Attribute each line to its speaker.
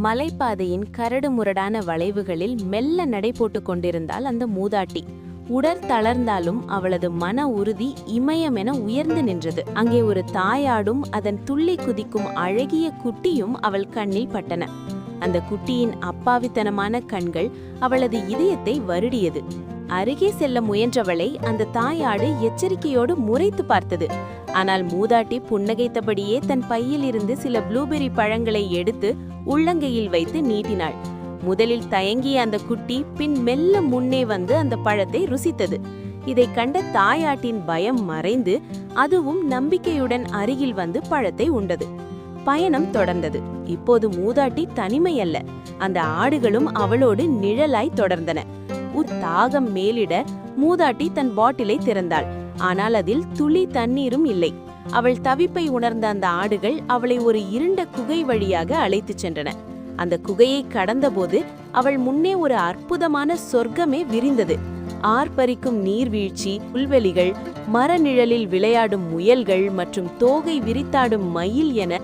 Speaker 1: மலைப்பாதையின் கரடுமுரடான வளைவுகளில் மெல்ல நடை போட்டுக் கொண்டிருந்தாள் அந்த மூதாட்டி. உடற் தளர்ந்தாலும் அவளது மன உறுதி இமயமென உயர்ந்து நின்றது. அங்கே ஒரு தாயாடும் அதன் துள்ளி குதிக்கும் அழகிய குட்டியும் அவள் கண்ணில் பட்டன. அந்த குட்டியின் அப்பாவித்தனமான கண்கள் அவளது இதயத்தை வருடியது. அருகே செல்ல முயன்றவளை அந்த தாயாடு எச்சரிக்கையோடு முறைத்து பார்த்தது. ஆனால் மூதாட்டி புன்னகைத்தபடியே தன் பையில் இருந்து சில ப்ளூபெர்ரி பழங்களை எடுத்து உள்ளங்கையில் வைத்து நீட்டினாள். முதலில் தயங்கிய அந்த குட்டி பின் மெல்ல முன்னே வந்து அந்த பழத்தை ருசித்தது. இதை கண்ட தாயாட்டின் பயம் மறைந்து அதுவும் நம்பிக்கையுடன் அருகில் வந்து பழத்தை உண்டது. பயணம் தொடர்ந்தது. இப்போது மூதாட்டி தனிமையல்ல, அந்த ஆடுகளும் அவளோடு நிழலாய் தொடர்ந்தன. தாகம் மேலிட மூதாட்டி தன் பாட்டிலை திறந்தாள். ஆனால் அதில் துளி தண்ணீரும் இல்லை. அவள் தவிப்பை உணர்ந்த அந்த ஆடுகள் அவளை ஒரு இருண்ட குகை வழியாக அழைத்துச் சென்றன. அந்த குகையை கடந்தபோது அவள் முன்னே ஒரு அற்புதமான சொர்க்கமே விரிந்தது. ஆர்ப்பரிக்கும் நீர்வீழ்ச்சி, புல்வெளிகள், மர நிழலில் விளையாடும் முயல்கள் மற்றும் தோகை விரித்தாடும் மயில் என